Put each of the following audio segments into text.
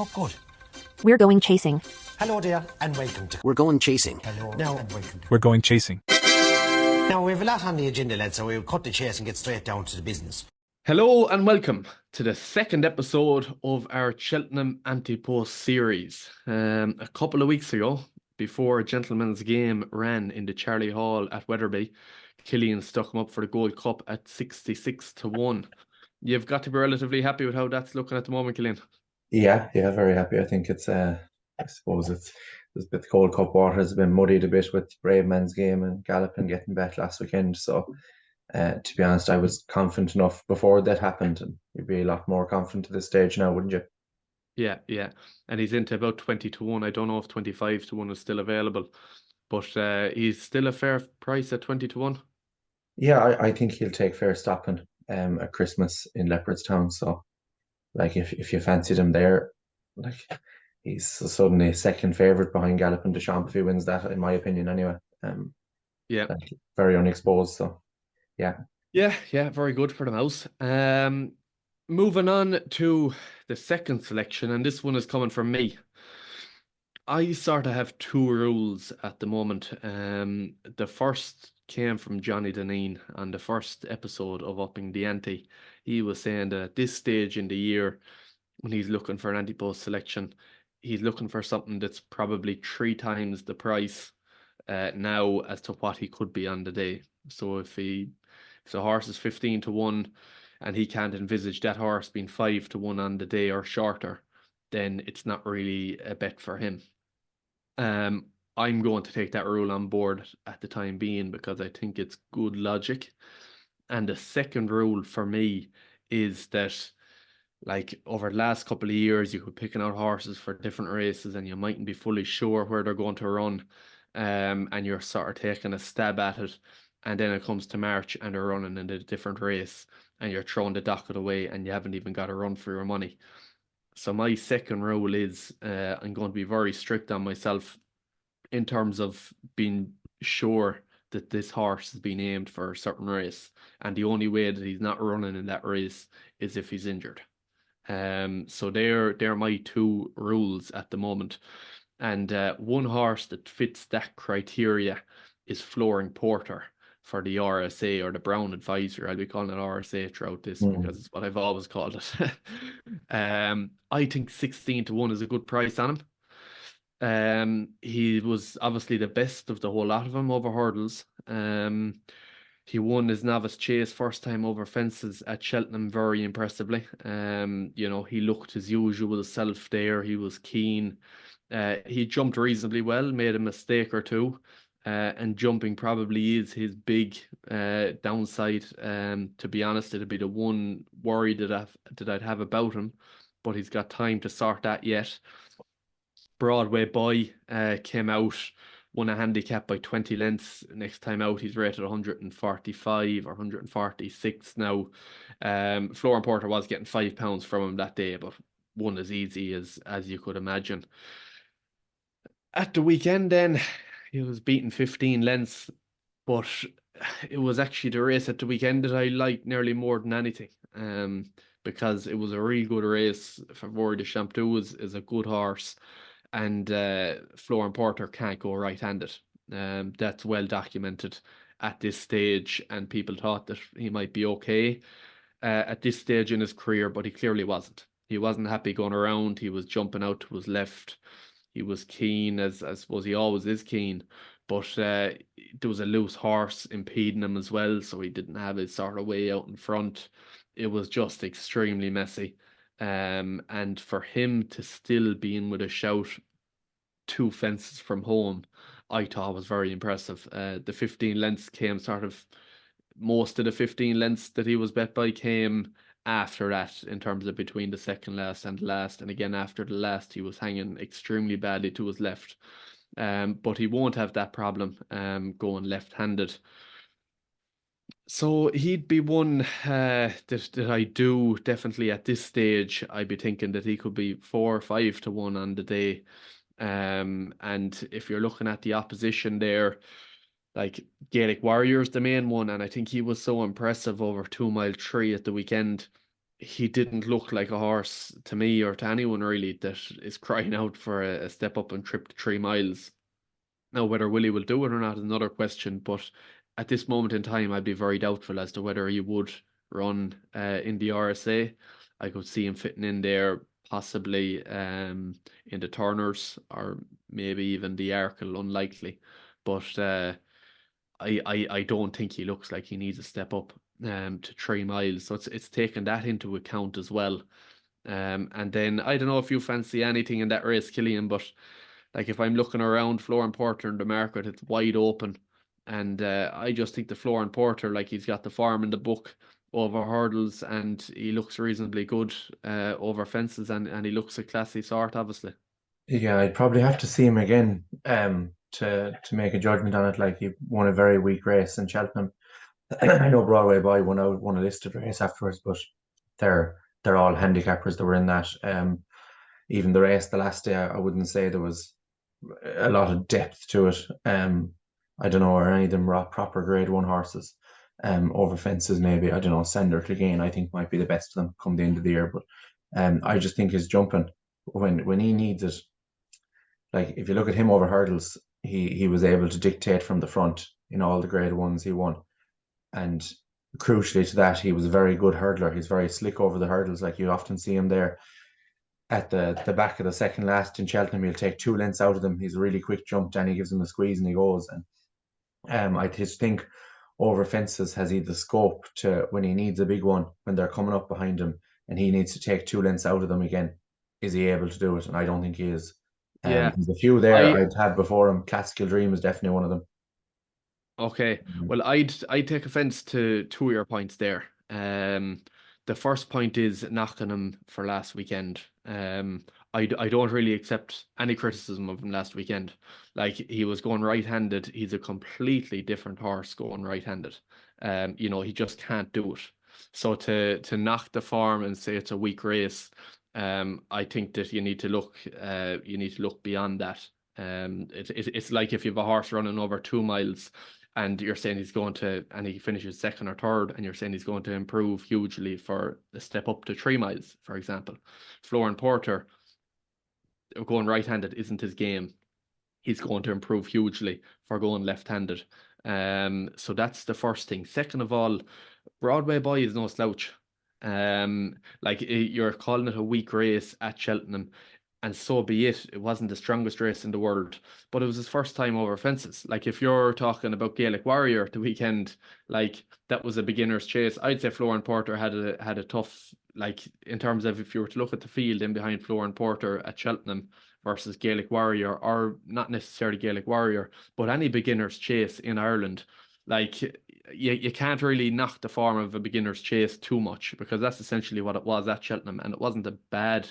Oh, good. We're going chasing. Hello there, and welcome to... We're going chasing. Hello, now, and welcome to... We're going chasing. Now, we have a lot on the agenda, lads, so we'll cut the chase and get straight down to the business. Hello and welcome to the second episode of our Cheltenham Antepost series. A couple of weeks ago, before a gentleman's game ran in the Charlie Hall at Wetherby, Killian stuck him up for the Gold Cup at 66-1. You've got to be relatively happy with how that's looking at the moment, Killian. Yeah, very happy. I think it's I suppose it's a bit the Gold Cup water has been muddied a bit with Brave Man's game and Gallopin getting bet last weekend. So to be honest, I was confident enough before that happened, and you'd be a lot more confident at this stage now, wouldn't you? Yeah. And he's into about 20-1. I don't know if 25-1 is still available, but he's still a fair price at 20-1. Yeah, I think he'll take fair stopping at Christmas in Leopardstown. So like if you fancied him there, like he's suddenly second favourite behind Gallopin Deschamps if he wins that, in my opinion anyway. Yeah. Like, very unexposed, so yeah. Yeah, very good for the mouse. Moving on to the second selection, and this one is coming from me. I sort of have two rules at the moment. The first came from Johnny Deneen on the first episode of Upping the Ante. He was saying that at this stage in the year, when he's looking for an Antepost selection, he's looking for something that's probably 3 times the price now as to what he could be on the day. So if the horse is 15-1 and he can't envisage that horse being 5-1 on the day or shorter, then it's not really a bet for him. I'm going to take that rule on board at the time being because I think it's good logic. And the second rule for me is that, like, over the last couple of years, you could picking out horses for different races and you mightn't be fully sure where they're going to run, and you're sort of taking a stab at it, and then it comes to March and they're running in a different race and you're throwing the docket away and you haven't even got a run for your money. So my second rule is I'm going to be very strict on myself in terms of being sure that this horse has been aimed for a certain race, and the only way that he's not running in that race is if he's injured. So they're my two rules at the moment, and one horse that fits that criteria is Flooring Porter for the RSA, or the Brown Advisor. I'll be calling it RSA throughout this because it's what I've always called it. I think 16-1 is a good price on him. He was obviously the best of the whole lot of them over hurdles. He won his novice chase first time over fences at Cheltenham very impressively. He looked his usual self there. He was keen. He jumped reasonably well, made a mistake or two. And jumping probably is his big downside. To be honest, it'd be the one worry that I'd have about him, but he's got time to sort that yet. Broadway Boy came out, won a handicap by 20 lengths. Next time out, he's rated 145 or 146 now. Flooring Porter was getting £5 from him that day, but won as easy as you could imagine. At the weekend then, he was beaten 15 lengths, but it was actually the race at the weekend that I liked nearly more than anything, because it was a really good race. Favori de Champtou is a good horse, and Flooring Porter can't go right-handed. That's well documented at this stage, and people thought that he might be okay at this stage in his career, but he clearly wasn't. He wasn't happy going around. He was jumping out to his left. He was keen, as I suppose he always is keen, but there was a loose horse impeding him as well, so he didn't have his sort of way out in front. It was just extremely messy. And for him to still be in with a shout 2 fences from home, I thought was very impressive. The 15 lengths came most of the 15 lengths that he was bet by came after that, in terms of between the second last and the last, and again after the last he was hanging extremely badly to his left. But he won't have that problem going left-handed. So he'd be one that I do definitely at this stage. I'd be thinking that he could be 4 or 5-1 on the day. And if you're looking at the opposition there, like Gaelic Warrior's the main one, and I think he was so impressive over 2 Mile 3 at the weekend. he didn't look like a horse to me or to anyone really that is crying out for a step up and trip to 3 miles. Now, whether Willie will do it or not is another question, but at this moment in time, I'd be very doubtful as to whether he would run in the RSA. I could see him fitting in there, possibly in the Turners or maybe even the Arkle, unlikely. But I don't think he looks like he needs a step up to 3 miles. So it's taken that into account as well. And then I don't know if you fancy anything in that race, Killian, but like if I'm looking around Florian Porter in the market, it's wide open. And I just think the Florian Porter, like he's got the form in the book over hurdles and he looks reasonably good over fences and he looks a classy sort, obviously. Yeah, I'd probably have to see him again to make a judgment on it. Like he won a very weak race in Cheltenham. I know Broadway Boy won a listed race afterwards, but they're they're all handicappers that were in that. Even the race the last day, I wouldn't say there was a lot of depth to it. I don't know, are any of them proper grade one horses? Over fences maybe. I don't know. Sender Clegane, I think might be the best of them come the end of the year, but I just think his jumping when he needs it, like if you look at him over hurdles, he was able to dictate from the front in all the grade ones he won. And crucially to that, he was a very good hurdler. He's very slick over the hurdles. Like you often see him there at the back of the second last in Cheltenham. He'll take 2 lengths out of them. He's a really quick jump, and he gives them a squeeze and he goes. And I just think over fences has he the scope to when he needs a big one when they're coming up behind him and he needs to take 2 lengths out of them again. Is he able to do it? And I don't think he is. Yeah. There's a few there I I'd have before him. Classical Dream is definitely one of them. Okay. Mm. Well, I'd take offense to two of your points there. The first point is knocking him for last weekend. I don't really accept any criticism of him last weekend. Like he was going right-handed. He's a completely different horse going right-handed. He just can't do it. So to knock the form and say it's a weak race, I think that you need to look beyond that. It's like if you have a horse running over 2 miles and you're saying and he finishes second or third, and you're saying he's going to improve hugely for a step up to 3 miles, for example. Florian Porter going right-handed isn't his game. He's going to improve hugely for going left-handed. So that's the first thing. Second of all, Broadway Boy is no slouch. You're calling it a weak race at Cheltenham, and so be it. It wasn't the strongest race in the world, but it was his first time over fences. Like if you're talking about Gaelic Warrior the weekend, like that was a beginner's chase. I'd say Florian Porter had a tough, like in terms of if you were to look at the field in behind Florian Porter at Cheltenham versus Gaelic Warrior, or not necessarily Gaelic Warrior, but any beginner's chase in Ireland, like you can't really knock the form of a beginner's chase too much because that's essentially what it was at Cheltenham, and it wasn't a bad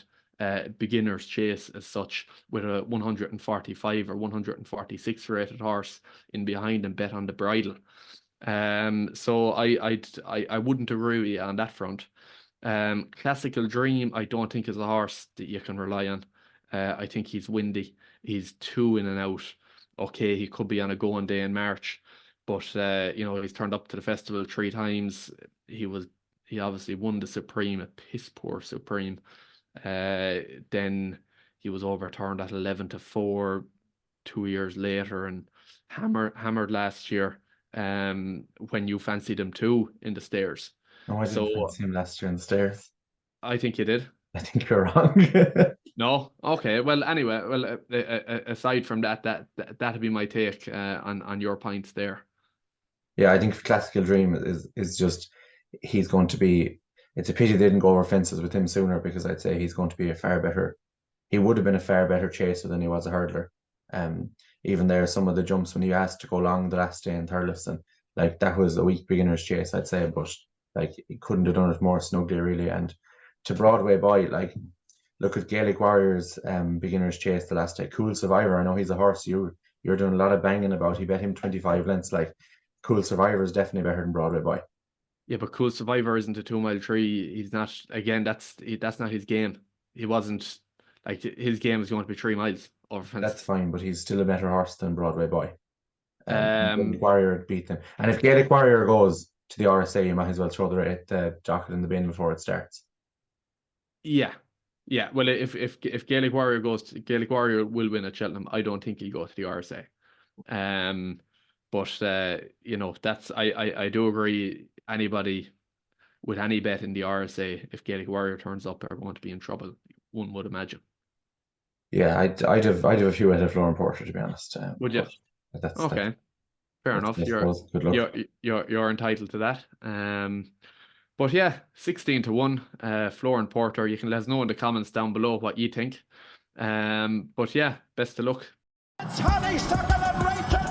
beginner's chase as such with a 145 or 146 rated horse in behind and bet on the bridle. So I wouldn't agree with you on that front. Classical Dream, I don't think is a horse that you can rely on. I think he's windy. He's too in and out. Okay, he could be on a going day in March, but he's turned up to the festival 3 times. He obviously won the Supreme, a piss poor Supreme. Then he was overturned at 11-4 2 years later and hammered last year. When you fancied him too in the stairs. No, I didn't So fancy him last year in the stairs. I think you did. I think you're wrong. No? Okay. Well, anyway, aside from that'd be my take on your points there. Yeah, I think Classical Dream is just he's going to be. It's a pity they didn't go over fences with him sooner because I'd say he's going to be a far better. He would have been a far better chaser than he was a hurdler. Um, Even there, some of the jumps when he asked to go long the last day in Thurlestown, like that was a weak beginner's chase, I'd say, but like he couldn't have done it more snugly really. And to Broadway Boy, like look at Gaelic Warriors beginner's chase the last day. Cool Survivor, I know he's a horse you're doing a lot of banging about. He bet him 25 lengths. Like Cool Survivor is definitely better than Broadway Boy. Yeah, but Cool Survivor isn't a 2 mile tree. He's not. Again, that's not his game. He wasn't like his game is going to be 3 miles over That's fences. fine, but he's still a better horse than Broadway Boy. Gaelic Um, Warrior beat them. And if Gaelic Warrior goes to the RSA, you might as well throw the docket in the bin before it starts. Yeah. Yeah. Well, if Gaelic Warrior Gaelic Warrior will win at Cheltenham, I don't think he'll go to the RSA. But that's I do agree. Anybody with any bet in the RSA, if Gaelic Warrior turns up, are going to be in trouble. One would imagine. Yeah, I'd have a few at Florian Porter, to be honest. Would you? But that's Okay, fair enough. I suppose good luck. You're entitled to that. But yeah, 16-1. Florian Porter. You can let us know in the comments down below what you think. But yeah, best of luck. It's Honeysuckle and Rachel